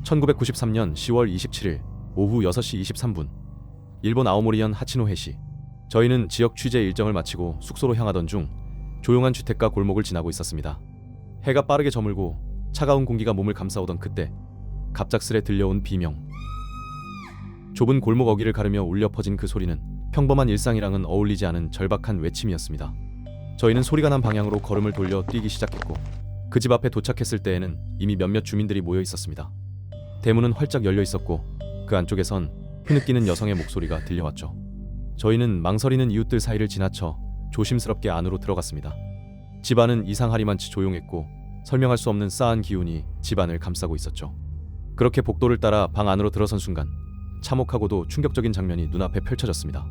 1993년 10월 27일 오후 6시 23분 일본 아오모리현 하치노해시. 저희는 지역 취재 일정을 마치고 숙소로 향하던 중 조용한 주택가 골목을 지나고 있었습니다. 해가 빠르게 저물고 차가운 공기가 몸을 감싸오던 그때 갑작스레 들려온 비명. 좁은 골목 어귀를 가르며 울려 퍼진 그 소리는 평범한 일상이랑은 어울리지 않은 절박한 외침이었습니다. 저희는 소리가 난 방향으로 걸음을 돌려 뛰기 시작했고 그 집 앞에 도착했을 때에는 이미 몇몇 주민들이 모여 있었습니다. 대문은 활짝 열려 있었고 그 안쪽에선 흐느끼는 여성의 목소리가 들려왔죠. 저희는 망설이는 이웃들 사이를 지나쳐 조심스럽게 안으로 들어갔습니다. 집안은 이상하리만치 조용했고 설명할 수 없는 싸한 기운이 집안을 감싸고 있었죠. 그렇게 복도를 따라 방 안으로 들어선 순간 참혹하고도 충격적인 장면이 눈앞에 펼쳐졌습니다.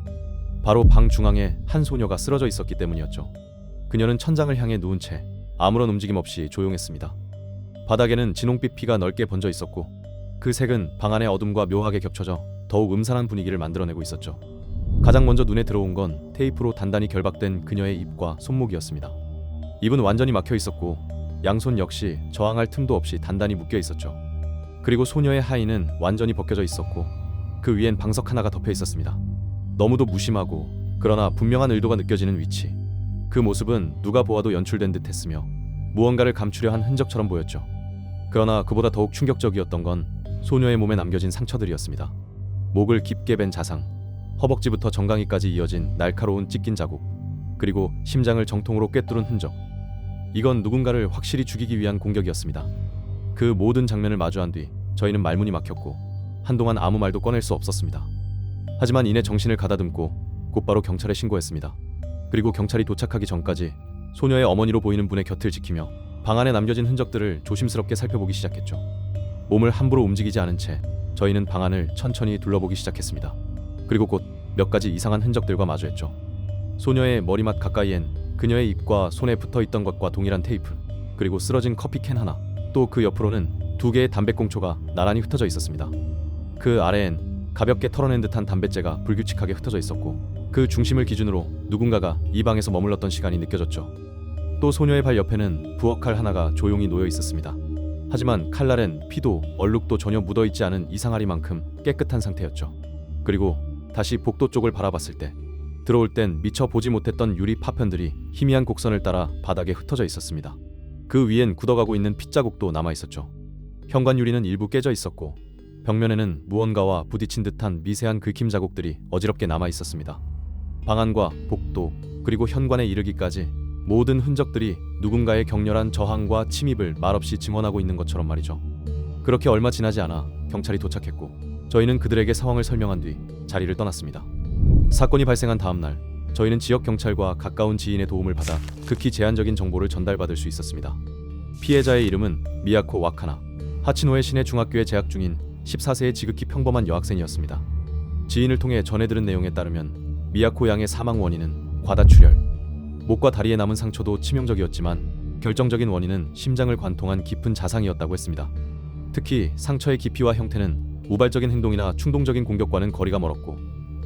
바로 방 중앙에 한 소녀가 쓰러져 있었기 때문이었죠. 그녀는 천장을 향해 누운 채 아무런 움직임 없이 조용했습니다. 바닥에는 진홍빛 피가 넓게 번져 있었고 그 색은 방 안의 어둠과 묘하게 겹쳐져 더욱 음산한 분위기를 만들어내고 있었죠. 가장 먼저 눈에 들어온 건 테이프로 단단히 결박된 그녀의 입과 손목이었습니다. 입은 완전히 막혀 있었고 양손 역시 저항할 틈도 없이 단단히 묶여 있었죠. 그리고 소녀의 하의는 완전히 벗겨져 있었고 그 위엔 방석 하나가 덮여 있었습니다. 너무도 무심하고 그러나 분명한 의도가 느껴지는 위치. 그 모습은 누가 보아도 연출된 듯 했으며 무언가를 감추려 한 흔적처럼 보였죠. 그러나 그보다 더욱 충격적이었던 건 소녀의 몸에 남겨진 상처들이었습니다. 목을 깊게 벤 자상, 허벅지부터 정강이까지 이어진 날카로운 찢긴 자국, 그리고 심장을 정통으로 꿰뚫은 흔적. 이건 누군가를 확실히 죽이기 위한 공격이었습니다. 그 모든 장면을 마주한 뒤 저희는 말문이 막혔고 한동안 아무 말도 꺼낼 수 없었습니다. 하지만 이내 정신을 가다듬고 곧바로 경찰에 신고했습니다. 그리고 경찰이 도착하기 전까지 소녀의 어머니로 보이는 분의 곁을 지키며 방 안에 남겨진 흔적들을 조심스럽게 살펴보기 시작했죠. 몸을 함부로 움직이지 않은 채 저희는 방 안을 천천히 둘러보기 시작했습니다. 그리고 곧 몇 가지 이상한 흔적들과 마주했죠. 소녀의 머리맡 가까이엔 그녀의 입과 손에 붙어있던 것과 동일한 테이프, 그리고 쓰러진 커피캔 하나, 또 그 옆으로는 2개의 담배꽁초가 나란히 흩어져 있었습니다. 그 아래엔 가볍게 털어낸 듯한 담뱃재가 불규칙하게 흩어져 있었고 그 중심을 기준으로 누군가가 이 방에서 머물렀던 시간이 느껴졌죠. 또 소녀의 발 옆에는 부엌칼 하나가 조용히 놓여 있었습니다. 하지만 칼날엔 피도 얼룩도 전혀 묻어있지 않은 이상하리만큼 깨끗한 상태였죠. 그리고 다시 복도 쪽을 바라봤을 때 들어올 땐 미처 보지 못했던 유리 파편들이 희미한 곡선을 따라 바닥에 흩어져 있었습니다. 그 위엔 굳어가고 있는 핏자국도 남아있었죠. 현관 유리는 일부 깨져 있었고 벽면에는 무언가와 부딪힌 듯한 미세한 긁힘 자국들이 어지럽게 남아있었습니다. 방 안과 복도 그리고 현관에 이르기까지 모든 흔적들이 누군가의 격렬한 저항과 침입을 말없이 증언하고 있는 것처럼 말이죠. 그렇게 얼마 지나지 않아 경찰이 도착했고 저희는 그들에게 상황을 설명한 뒤 자리를 떠났습니다. 사건이 발생한 다음 날 저희는 지역 경찰과 가까운 지인의 도움을 받아 극히 제한적인 정보를 전달받을 수 있었습니다. 피해자의 이름은 미야코 와카나, 하치노에 시내 중학교에 재학 중인 14세의 지극히 평범한 여학생이었습니다. 지인을 통해 전해들은 내용에 따르면 미야코 양의 사망 원인은 과다출혈, 목과 다리에 남은 상처도 치명적이었지만 결정적인 원인은 심장을 관통한 깊은 자상이었다고 했습니다. 특히 상처의 깊이와 형태는 우발적인 행동이나 충동적인 공격과는 거리가 멀었고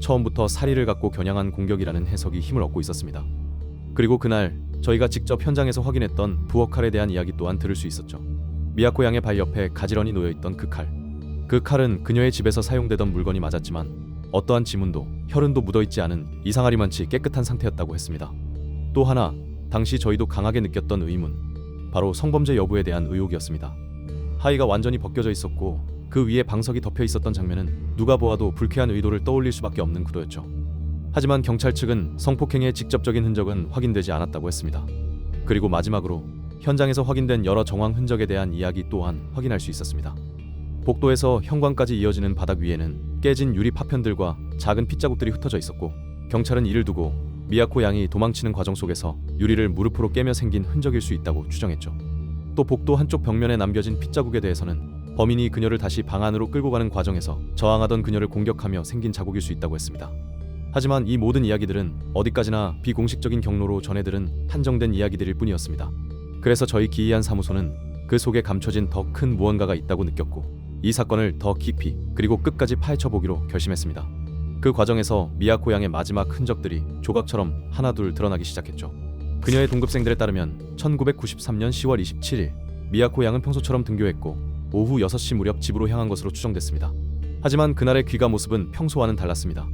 처음부터 사리를 갖고 겨냥한 공격이라는 해석이 힘을 얻고 있었습니다. 그리고 그날 저희가 직접 현장에서 확인했던 부엌칼에 대한 이야기 또한 들을 수 있었죠. 미야코 양의 발 옆에 가지런히 놓여있던 그 칼. 그 칼은 그녀의 집에서 사용되던 물건이 맞았지만 어떠한 지문도 혈흔도 묻어있지 않은 이상하리만치 깨끗한 상태였다고 했습니다. 또 하나, 당시 저희도 강하게 느꼈던 의문, 바로 성범죄 여부에 대한 의혹이었습니다. 하의가 완전히 벗겨져 있었고 그 위에 방석이 덮여 있었던 장면은 누가 보아도 불쾌한 의도를 떠올릴 수밖에 없는 구도였죠. 하지만 경찰 측은 성폭행의 직접적인 흔적은 확인되지 않았다고 했습니다. 그리고 마지막으로 현장에서 확인된 여러 정황 흔적에 대한 이야기 또한 확인할 수 있었습니다. 복도에서 현관까지 이어지는 바닥 위에는 깨진 유리 파편들과 작은 핏자국들이 흩어져 있었고 경찰은 이를 두고 미야코 양이 도망치는 과정 속에서 유리를 무릎으로 깨며 생긴 흔적일 수 있다고 추정했죠. 또 복도 한쪽 벽면에 남겨진 핏자국에 대해서는 범인이 그녀를 다시 방 안으로 끌고 가는 과정에서 저항하던 그녀를 공격하며 생긴 자국일 수 있다고 했습니다. 하지만 이 모든 이야기들은 어디까지나 비공식적인 경로로 전해들은 한정된 이야기들일 뿐이었습니다. 그래서 저희 기이한 사무소는 그 속에 감춰진 더 큰 무언가가 있다고 느꼈고 이 사건을 더 깊이 그리고 끝까지 파헤쳐보기로 결심했습니다. 그 과정에서 미야코 양의 마지막 흔적들이 조각처럼 하나둘 드러나기 시작했죠. 그녀의 동급생들에 따르면 1993년 10월 27일 미야코 양은 평소처럼 등교했고 오후 6시 무렵 집으로 향한 것으로 추정됐습니다. 하지만 그날의 귀가 모습은 평소와는 달랐습니다.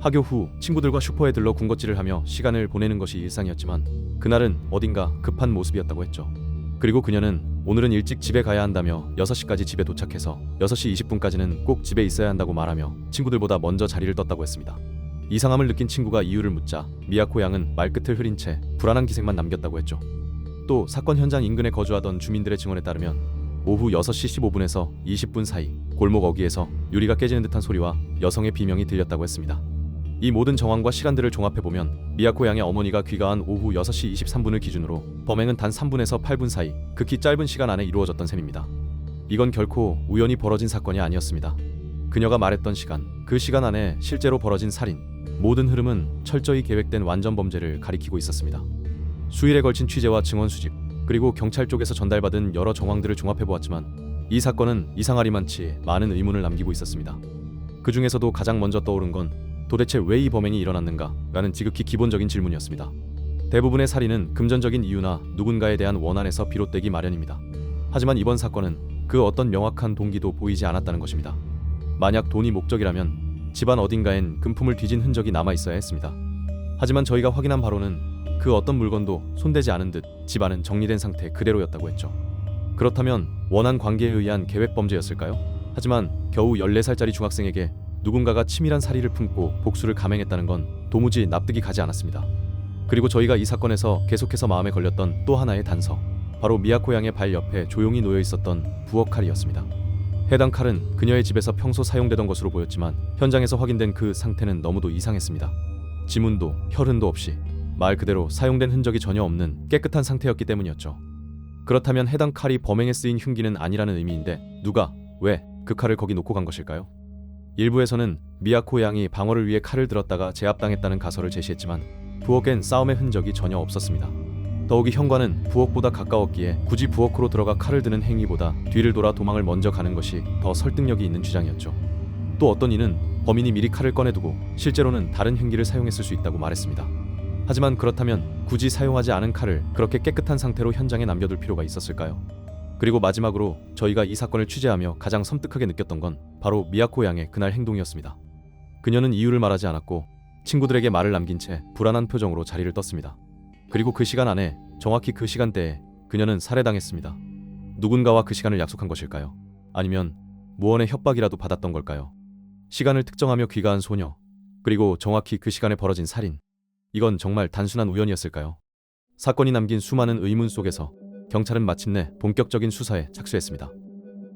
하교 후 친구들과 슈퍼에 들러 군것질을 하며 시간을 보내는 것이 일상이었지만 그날은 어딘가 급한 모습이었다고 했죠. 그리고 그녀는 오늘은 일찍 집에 가야 한다며 6시까지 집에 도착해서 6시 20분까지는 꼭 집에 있어야 한다고 말하며 친구들보다 먼저 자리를 떴다고 했습니다. 이상함을 느낀 친구가 이유를 묻자 미야코 양은 말끝을 흐린 채 불안한 기색만 남겼다고 했죠. 또 사건 현장 인근에 거주하던 주민들의 증언에 따르면 오후 6시 15분에서 20분 사이 골목 어귀에서 유리가 깨지는 듯한 소리와 여성의 비명이 들렸다고 했습니다. 이 모든 정황과 시간들을 종합해보면 미야코 양의 어머니가 귀가한 오후 6시 23분을 기준으로 범행은 단 3분에서 8분 사이 극히 짧은 시간 안에 이루어졌던 셈입니다. 이건 결코 우연히 벌어진 사건이 아니었습니다. 그녀가 말했던 시간, 그 시간 안에 실제로 벌어진 살인, 모든 흐름은 철저히 계획된 완전 범죄를 가리키고 있었습니다. 수일에 걸친 취재와 증언 수집, 그리고 경찰 쪽에서 전달받은 여러 정황들을 종합해보았지만 이 사건은 이상하리만치 많은 의문을 남기고 있었습니다. 그 중에서도 가장 먼저 떠오른 건 도대체 왜 이 범행이 일어났는가? 라는 지극히 기본적인 질문이었습니다. 대부분의 살인은 금전적인 이유나 누군가에 대한 원한에서 비롯되기 마련입니다. 하지만 이번 사건은 그 어떤 명확한 동기도 보이지 않았다는 것입니다. 만약 돈이 목적이라면 집안 어딘가엔 금품을 뒤진 흔적이 남아있어야 했습니다. 하지만 저희가 확인한 바로는 그 어떤 물건도 손대지 않은 듯 집안은 정리된 상태 그대로였다고 했죠. 그렇다면 원한 관계에 의한 계획 범죄였을까요? 하지만 겨우 14살짜리 중학생에게 누군가가 치밀한 살의를 품고 복수를 감행했다는 건 도무지 납득이 가지 않았습니다. 그리고 저희가 이 사건에서 계속해서 마음에 걸렸던 또 하나의 단서, 바로 미야코 양의 발 옆에 조용히 놓여 있었던 부엌 칼이었습니다. 해당 칼은 그녀의 집에서 평소 사용되던 것으로 보였지만 현장에서 확인된 그 상태는 너무도 이상했습니다. 지문도 혈흔도 없이 말 그대로 사용된 흔적이 전혀 없는 깨끗한 상태였기 때문이었죠. 그렇다면 해당 칼이 범행에 쓰인 흉기는 아니라는 의미인데 누가, 왜 그 칼을 거기 놓고 간 것일까요? 일부에서는 미야코 양이 방어를 위해 칼을 들었다가 제압당했다는 가설을 제시했지만 부엌엔 싸움의 흔적이 전혀 없었습니다. 더욱이 현관은 부엌보다 가까웠기에 굳이 부엌으로 들어가 칼을 드는 행위보다 뒤를 돌아 도망을 먼저 가는 것이 더 설득력이 있는 주장이었죠. 또 어떤 이는 범인이 미리 칼을 꺼내두고 실제로는 다른 흉기를 사용했을 수 있다고 말했습니다. 하지만 그렇다면 굳이 사용하지 않은 칼을 그렇게 깨끗한 상태로 현장에 남겨둘 필요가 있었을까요? 그리고 마지막으로 저희가 이 사건을 취재하며 가장 섬뜩하게 느꼈던 건 바로 미야코 양의 그날 행동이었습니다. 그녀는 이유를 말하지 않았고 친구들에게 말을 남긴 채 불안한 표정으로 자리를 떴습니다. 그리고 그 시간 안에, 정확히 그 시간대에 그녀는 살해당했습니다. 누군가와 그 시간을 약속한 것일까요? 아니면 무언의 협박이라도 받았던 걸까요? 시간을 특정하며 귀가한 소녀, 그리고 정확히 그 시간에 벌어진 살인. 이건 정말 단순한 우연이었을까요? 사건이 남긴 수많은 의문 속에서 경찰은 마침내 본격적인 수사에 착수했습니다.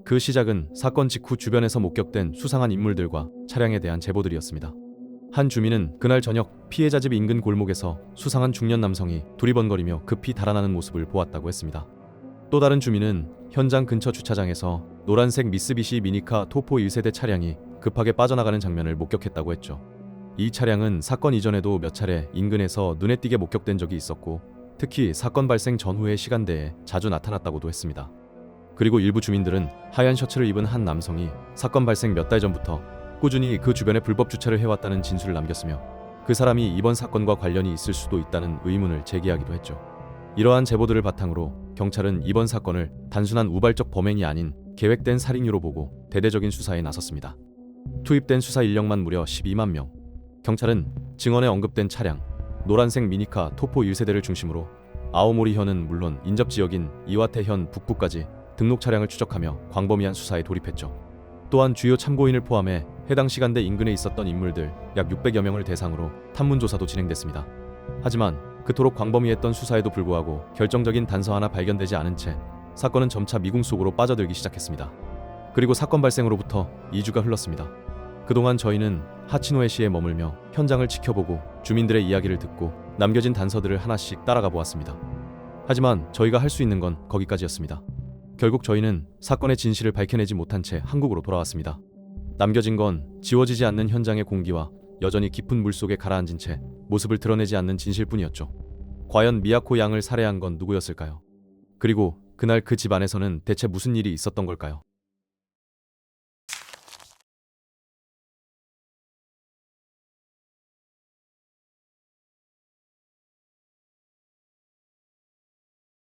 그 시작은 사건 직후 주변에서 목격된 수상한 인물들과 차량에 대한 제보들이었습니다. 한 주민은 그날 저녁 피해자 집 인근 골목에서 수상한 중년 남성이 두리번거리며 급히 달아나는 모습을 보았다고 했습니다. 또 다른 주민은 현장 근처 주차장에서 노란색 미쓰비시 미니카 토포 1세대 차량이 급하게 빠져나가는 장면을 목격했다고 했죠. 이 차량은 사건 이전에도 몇 차례 인근에서 눈에 띄게 목격된 적이 있었고 특히 사건 발생 전후의 시간대에 자주 나타났다고도 했습니다. 그리고 일부 주민들은 하얀 셔츠를 입은 한 남성이 사건 발생 몇 달 전부터 꾸준히 그 주변에 불법 주차를 해왔다는 진술을 남겼으며 그 사람이 이번 사건과 관련이 있을 수도 있다는 의문을 제기하기도 했죠. 이러한 제보들을 바탕으로 경찰은 이번 사건을 단순한 우발적 범행이 아닌 계획된 살인으로 보고 대대적인 수사에 나섰습니다. 투입된 수사 인력만 무려 12만 명. 경찰은 증언에 언급된 차량, 노란색 미니카 토포 1세대를 중심으로 아오모리현은 물론 인접지역인 이와테현 북부까지 등록 차량을 추적하며 광범위한 수사에 돌입했죠. 또한 주요 참고인을 포함해 해당 시간대 인근에 있었던 인물들 약 600여 명을 대상으로 탐문 조사도 진행됐습니다. 하지만 그토록 광범위했던 수사에도 불구하고 결정적인 단서 하나 발견되지 않은 채 사건은 점차 미궁 속으로 빠져들기 시작했습니다. 그리고 사건 발생으로부터 2주가 흘렀습니다. 그동안 저희는 하치노에시에 머물며 현장을 지켜보고 주민들의 이야기를 듣고 남겨진 단서들을 하나씩 따라가 보았습니다. 하지만 저희가 할 수 있는 건 거기까지였습니다. 결국 저희는 사건의 진실을 밝혀내지 못한 채 한국으로 돌아왔습니다. 남겨진 건 지워지지 않는 현장의 공기와 여전히 깊은 물속에 가라앉은 채 모습을 드러내지 않는 진실뿐이었죠. 과연 미야코 양을 살해한 건 누구였을까요? 그리고 그날 그 집 안에서는 대체 무슨 일이 있었던 걸까요?